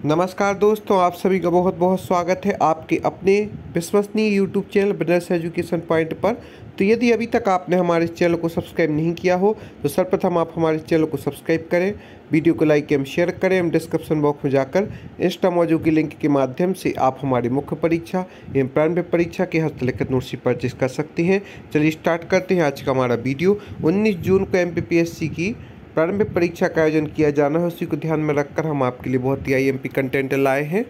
नमस्कार दोस्तों, आप सभी का बहुत बहुत स्वागत है आपके अपने विश्वसनीय YouTube channel brothers education point पर। तो यदि अभी तक आपने हमारे इस चैनल को सब्सक्राइब नहीं किया हो तो सर्वप्रथम आप हमारे चैनल को सब्सक्राइब करें, वीडियो को लाइक एवं शेयर करें एवं डिस्क्रिप्शन बॉक्स में जाकर इंस्टा मौजू की लिंक के माध्यम से आप हमारी मुख्य परीक्षा एवं प्रारंभिक परीक्षा के हस्तलिखित नोट्स परचेज कर सकते हैं। चलिए स्टार्ट करते हैं आज का हमारा वीडियो। 19 जून को MPPSC की प्रारंभिक परीक्षा का आयोजन किया जाना है, उसी को ध्यान में रखकर हम आपके लिए बहुत ही IMP कंटेंट लाए हैं।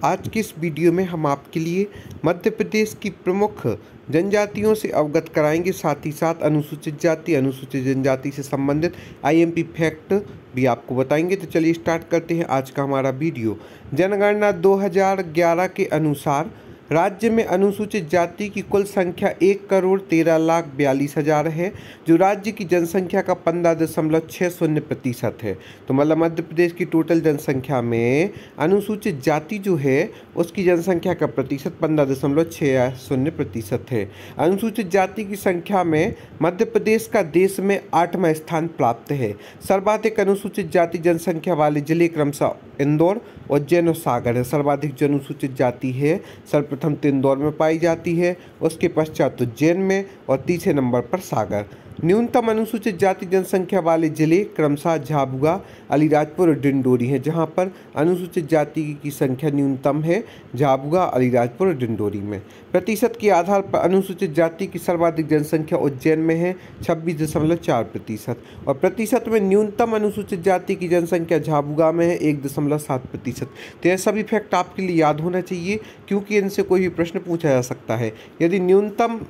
आज की इस वीडियो में हम आपके लिए मध्य प्रदेश की प्रमुख जनजातियों से अवगत कराएंगे, साथ ही साथ अनुसूचित जाति अनुसूचित जनजाति से संबंधित IMP फैक्ट भी आपको बताएंगे। तो चलिए स्टार्ट करते हैं आज का हमारा वीडियो। जनगणना 2011 के अनुसार राज्य में अनुसूचित जाति की कुल संख्या 1,13,42,000 है, जो राज्य की जनसंख्या का 15.60% है। तो मतलब मध्य प्रदेश की टोटल जनसंख्या में अनुसूचित जाति जो है उसकी जनसंख्या का प्रतिशत 15.60% है। अनुसूचित जाति की संख्या में मध्य प्रदेश का देश में 8वां स्थान प्राप्त है। सर्वाधिक अनुसूचित जाति जनसंख्या वाले जिले क्रमशः इंदौर, उज्जैन और सागर है। सर्वाधिक जो अनुसूचित जाति है सर्वप्रथम तो इंदौर में पाई जाती है, उसके पश्चात उज्जैन में और तीसरे नंबर पर सागर। न्यूनतम अनुसूचित जाति जनसंख्या वाले जिले क्रमशः झाबुआ, अलीराजपुर और डिंडोरी हैं, जहां पर अनुसूचित जाति की संख्या न्यूनतम है झाबुआ, अलीराजपुर और डिंडोरी में। प्रतिशत के आधार पर अनुसूचित जाति की सर्वाधिक जनसंख्या उज्जैन में है 26.4% और प्रतिशत में न्यूनतम अनुसूचित जाति की जनसंख्या झाबुआ में है 1.7%। तो यह सभी फैक्ट आपके लिए याद होना चाहिए, क्योंकि इनसे कोई भी प्रश्न पूछा जा सकता है। यदि न्यूनतम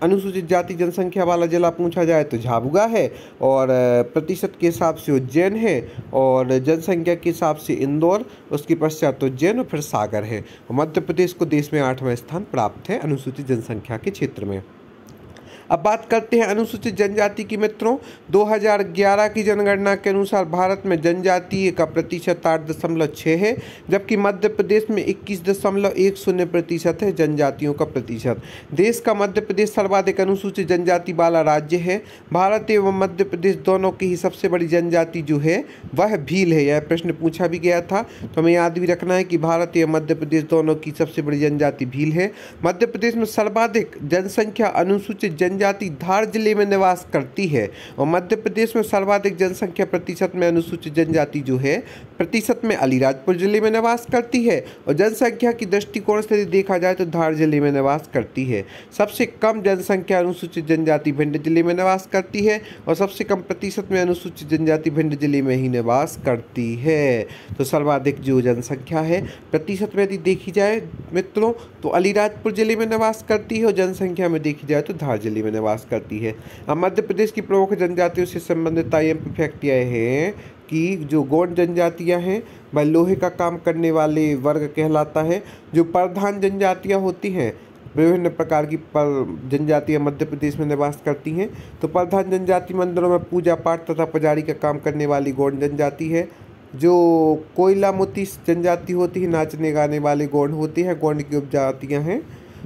अनुसूचित जाति जनसंख्या वाला जिला पूछा जाए तो झाबुआ है, और प्रतिशत के हिसाब से उज्जैन है, और जनसंख्या के हिसाब से इंदौर, उसके पश्चात उज्जैन और फिर सागर है। मध्य प्रदेश को देश में 8वां स्थान प्राप्त है अनुसूचित जनसंख्या के क्षेत्र में। अब बात करते हैं अनुसूचित जनजाति की मित्रों। 2011 की जनगणना के अनुसार भारत में जनजातीय का प्रतिशत 8.6 है, जबकि मध्य प्रदेश में 21.10% है जनजातियों का प्रतिशत। देश का मध्य प्रदेश सर्वाधिक अनुसूचित जनजाति वाला राज्य है। भारत एवं मध्य प्रदेश दोनों की ही सबसे बड़ी जनजाति जो है वह भील है। यह प्रश्न पूछा भी गया था, तो हमें याद भी रखना है कि भारत एवं मध्य प्रदेश दोनों की सबसे बड़ी जनजाति भील है। मध्य प्रदेश में सर्वाधिक जनसंख्या अनुसूचित जनजाति धार जिले में निवास करती है, और मध्य प्रदेश में सर्वाधिक जनसंख्या प्रतिशत में अनुसूचित जनजाति जो है प्रतिशत में अलीराजपुर जिले में निवास करती है, और जनसंख्या की दृष्टिकोण से देखा जाए तो धार जिले में निवास करती है। सबसे कम जनसंख्या अनुसूचित जनजाति भिंड जिले में निवास करती है, और सबसे कम प्रतिशत में अनुसूचित जनजाति भिंड जिले में ही निवास करती है। तो सर्वाधिक जो जनसंख्या है प्रतिशत में यदि देखी जाए मित्रों तो अलीराजपुर जिले में निवास करती है, और जनसंख्या में देखी जाए तो धार जिले में निवास करती है। अब मध्य प्रदेश की प्रमुख जनजातियों से संबंधित IMP फैक्ट यह है कि जो गौंड जनजातियां हैं वह लोहे का काम करने वाले वर्ग कहलाता है। जो प्रधान जनजातियां होती हैं, विभिन्न प्रकार की जनजातियां मध्य प्रदेश में निवास करती हैं। तो प्रधान जनजाति मंदिरों में पूजा पाठ तथा पुजारी का काम करने वाली गौंड जनजाति है। जो कोयला मोती जनजाति होती है, नाचने गाने वाले गौंड होते हैं, गौंड की उपजातियाँ हैं।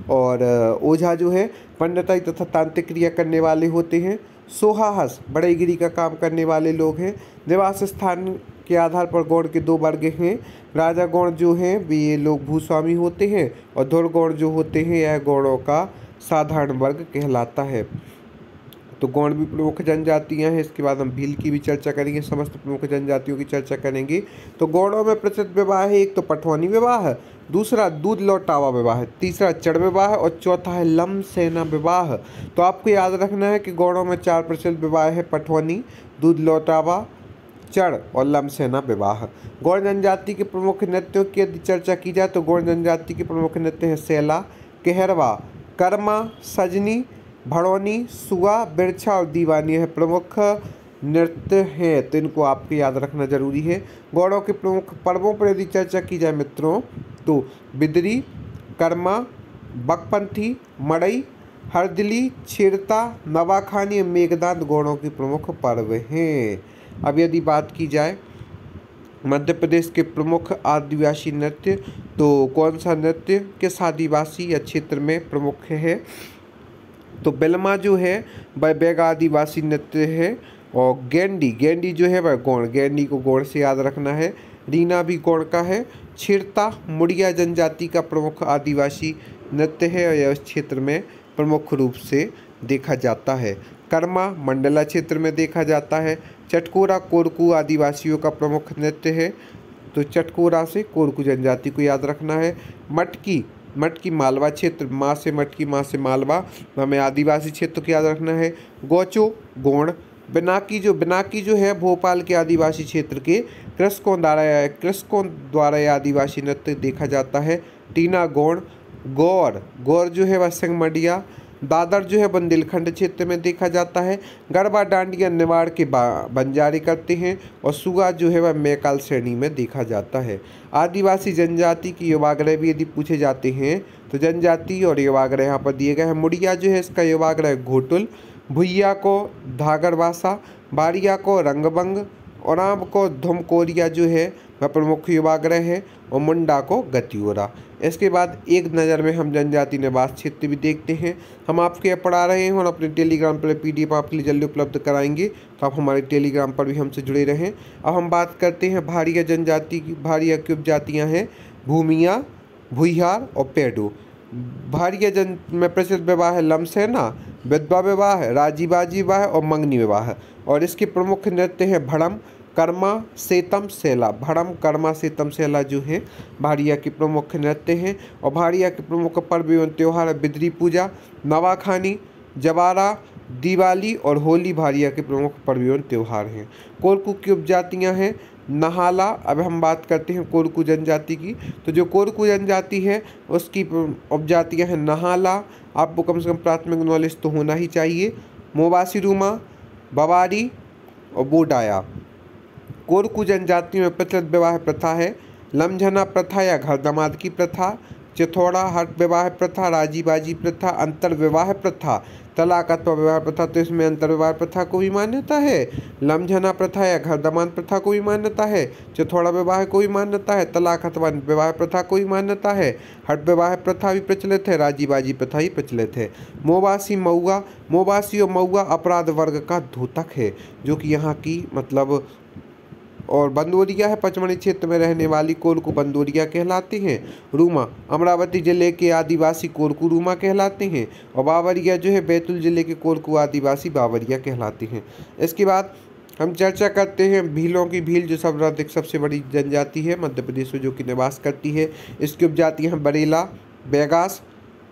और ओझा जो है पंडिताई तथा तांत्रिक क्रिया करने वाले होते हैं। सोहाहस बढ़ईगिरी का काम करने वाले लोग हैं। निवास स्थान के आधार पर गौड़ के 2 वर्ग हैं। राजा गौड़ जो हैं वे ये लोग भूस्वामी होते हैं, और धुर गौड़ जो होते हैं यह गौड़ों का साधारण वर्ग कहलाता है। तो गौड़ भी प्रमुख जनजातियां हैं। इसके बाद हम भील की भी चर्चा करेंगे, समस्त प्रमुख जनजातियों की चर्चा करेंगे। तो गौड़ों में प्रचलित विवाह है, एक तो पटवानी विवाह, दूसरा दूध लौटावा विवाह, तीसरा चढ़ विवाह और चौथा है लम सेना विवाह। तो आपको याद रखना है कि गौड़ों में 4 प्रचलित विवाह है, पटवानी, दूध लौटावा, चढ़ और लम सेना विवाह। गौड़ जनजाति के प्रमुख नृत्यों की यदि चर्चा की जाए तो गौड़ जनजाति के प्रमुख नृत्य हैं सेला, कहरवा, कर्मा, सजनी, भड़ौनी, सुआ, बिरछा और दीवानी है प्रमुख नृत्य हैं। तो इनको आपको याद रखना जरूरी है। गौड़ों के प्रमुख पर्वों पर यदि चर्चा की जाए मित्रों तो बिदरी, कर्मा, बकपंथी, मड़ई, हरदिली, छेड़ता, नवाखानी और मेघदांत गौड़ों के प्रमुख पर्व हैं। अब यदि बात की जाए मध्य प्रदेश के प्रमुख आदिवासी नृत्य, तो कौन सा नृत्य किस आदिवासी या क्षेत्र में प्रमुख है? तो बेलमा जो है वह बैग आदिवासी नृत्य है, और गेंडी जो है वह गौड़, गेंडी को गौड़ से याद रखना है। रीना भी गौड़ का है। छिरता मुड़िया जनजाति का प्रमुख आदिवासी नृत्य है और यह इस क्षेत्र में प्रमुख रूप से देखा जाता है। कर्मा मंडला क्षेत्र में देखा जाता है। चटकोरा कोरकू आदिवासियों का प्रमुख नृत्य है, तो चटकोरा से कोरकू जनजाति को याद रखना है। मटकी मटकी मालवा क्षेत्र, माँ से मटकी माँ से मालवा, हमें आदिवासी क्षेत्र को याद रखना है। गौचो गोंड, बिनाकी जो है भोपाल के आदिवासी क्षेत्र के कृषकों द्वारा यह आदिवासी नृत्य देखा जाता है। टीना गोंड, गौर जो है वह सिंहमडिया, दादर जो है बुंदेलखंड क्षेत्र में देखा जाता है। गरबा डांडिया निवाड़ के बंजारे करते हैं और सुगा जो है वह मैकाल श्रेणी में देखा जाता है। आदिवासी जनजाति की युवाग्रह भी यदि पूछे जाते हैं तो जनजाति और युवाग्रह यहाँ पर दिए गए हैं। मुड़िया जो है इसका युवाग्रह घोटुल, भुइया को धागरवासा, बारिया को रंगबंग, ओराम को धुमकोरिया जो है वह प्रमुख युवाग्रह है और मुंडा को गतियोरा। इसके बाद एक नज़र में हम जनजाति निवास क्षेत्र भी देखते हैं। हम आपके यहाँ पढ़ा रहे हैं और अपने टेलीग्राम पर PDF आपके लिए जल्दी उपलब्ध कराएंगे, तो आप हमारे टेलीग्राम पर भी हमसे जुड़े रहें। अब हम बात करते हैं भारिया जनजाति की। भारिया की उपजातियाँ हैं भूमिया, भुइहार और पेडो। भारिया जन में प्रचलित विवाह है लमसेना, विधवा विवाह, राजीबाजी विवाह और मंगनी विवाह, और इसके प्रमुख नृत्य हैं भड़म, कर्मा, सेतम, सेला। भड़म, कर्मा, सेतम, सेला जो है भारिया के प्रमुख नृत्य हैं। और भारिया के प्रमुख पर्व एवं त्यौहार है बिदरी पूजा, नवाखानी, जवारा, दिवाली और होली भारिया के प्रमुख पर्व एवं त्यौहार हैं। कोरकू की उपजातियाँ हैं नहाला। अब हम बात करते हैं कोरकू जनजाति की, तो जो कोरकू जनजाति है उसकी उपजातियाँ हैं नहाला। आपको कम से कम प्राथमिक नॉलेज तो होना ही चाहिए। मोबासी रूमा, बवारी और बोडाया। कोरकू जनजाति में प्रचलित विवाह प्रथा है लमझना प्रथा या घर दामाद की प्रथा, चिथौड़ा हट विवाह प्रथा, राजीबाजी प्रथा, अंतर विवाह प्रथा, तलाक अथवा विवाह प्रथा। तो इसमें अंतर विवाह प्रथा को भी मान्यता है, लमझना प्रथा या घर दामाद प्रथा को भी मान्यता है, चिथौड़ा विवाह को भी मान्यता है, तलाक अथवा विवाह प्रथा को भी मान्यता है, हट विवाह प्रथा भी प्रचलित है, राजीबाजी प्रथा ही प्रचलित है। मोबासी मऊआ, मोबासी और मऊआ अपराध वर्ग का द्योतक है, जो कि यहाँ की मतलब और बंदोरिया है पचमढ़ी क्षेत्र में रहने वाली कोरकू बंदोरिया कहलाते हैं। रूमा अमरावती जिले के आदिवासी कोरकू रूमा कहलाते हैं और बावरिया जो है बैतूल जिले के कोरकू आदिवासी बावरिया कहलाते हैं। इसके बाद हम चर्चा करते हैं भीलों की। भील जो सर्वाधिक सबसे बड़ी जनजाति है मध्य प्रदेश में जो कि निवास करती है। इसकी उपजातियाँ हैं बरेला, बेगास,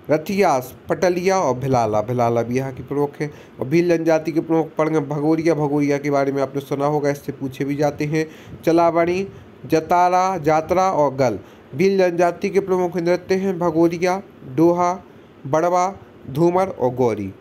रथियास, पटलिया और भिलाला। भिलाला भी यहाँ की प्रमुख है। और भील जनजाति के प्रमुख पड़ भगोरिया। भगोरिया के बारे में आपने सुना होगा, इससे पूछे भी जाते हैं। चलावणी, जतारा, जातरा और गल। भील जनजाति के प्रमुख नृत्य हैं भगोरिया, डोहा, बड़वा, धूमर और गौरी।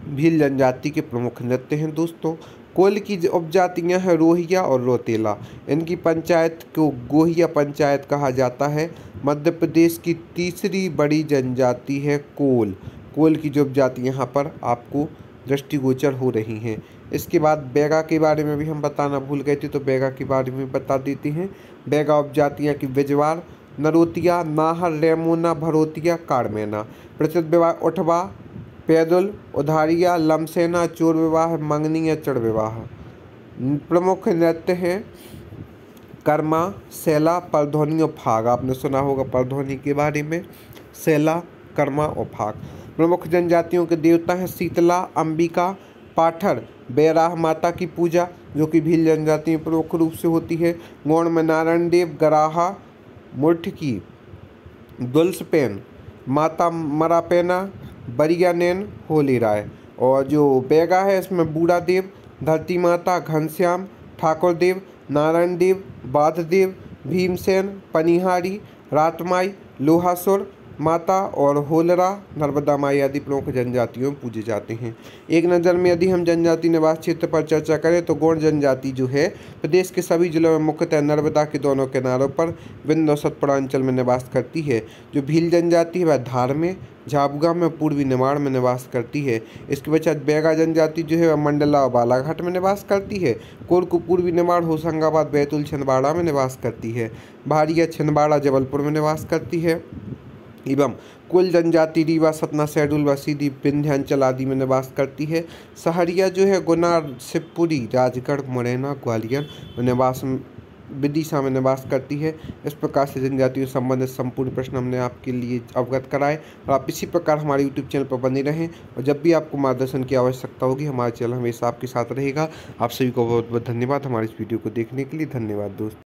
भील जनजाति के प्रमुख नृत्य हैं दोस्तों। कोल की उपजातियाँ हैं रोहिया और रोतेला। इनकी पंचायत को गोहिया पंचायत कहा जाता है। मध्य प्रदेश की तीसरी बड़ी जनजाति है कोल। कोल की जो उपजाति यहाँ पर आपको दृष्टिगोचर हो रही हैं। इसके बाद बैगा के बारे में भी हम बताना भूल गए थे, तो बैगा के बारे में बता देते हैं। बैगा उपजातियाँ की बिजवार, नरोतिया, नाहर, रेमोना, भरोतिया, काड़मेना। प्रचलित विवाह उठवा, पैदुल, उधारिया, लमसेना, चोर विवाह, मंगनी या चढ़ विवाह। प्रमुख नृत्य हैं कर्मा, सेला, परधौनी और फाग। आपने सुना होगा परधौनी के बारे में। सेला, कर्मा और फाग। प्रमुख जनजातियों के देवता हैं शीतला, अंबिका, पाठर, बैराह माता की पूजा जो कि भील जनजाति में प्रमुख रूप से होती है। गौड़ में नारायण देव, गराहा, मुठकी, दुल्सपेन, माता मरापेना, बरियानैन, होली राय। और जो बैगा है इसमें बूढ़ा देव, धरती माता, घनश्याम, ठाकुर देव, नारायण देव, बाधदेव, भीमसेन, पनिहारी, रातमाई, लोहासुर माता और होलरा, नर्मदा माई आदि प्रमुख जनजातियों में पूजे जाते हैं। एक नज़र में यदि हम जनजाति निवास क्षेत्र पर चर्चा करें तो गौड़ जनजाति जो है प्रदेश के सभी जिलों में मुख्यतः नर्मदा के दोनों किनारों पर विंध्य और सतपुड़ा अंचल में निवास करती है। जो भील जनजाति है वह धार में, झाबुआ में, पूर्वी निमाड़ में निवास करती है। इसके पश्चात बैगा जनजाति जो है वह मंडला और बालाघाट में निवास करती है। कोरकू पूर्वी निमाड़, होशंगाबाद, बैतूल, छिंदवाड़ा में निवास करती है। भारिया, छिंदवाड़ा, जबलपुर में निवास करती है। एवं कुल जनजाति रीवा, सतना, शहडोल व सीधी विंध्याचल आदि में निवास करती है। सहरिया जो है गुना, शिवपुरी, राजगढ़, मुरैना, ग्वालियर में निवास विदिशा में निवास करती है। इस प्रकार से जनजातियों से संबंधित संपूर्ण प्रश्न हमने आपके लिए अवगत कराए और आप इसी प्रकार हमारे यूट्यूब चैनल पर बने रहें और जब भी आपको मार्गदर्शन की आवश्यकता होगी हमारा चैनल हमेशा आपके साथ रहेगा। आप सभी को बहुत बहुत धन्यवाद हमारे इस वीडियो को देखने के लिए। धन्यवाद दोस्तों।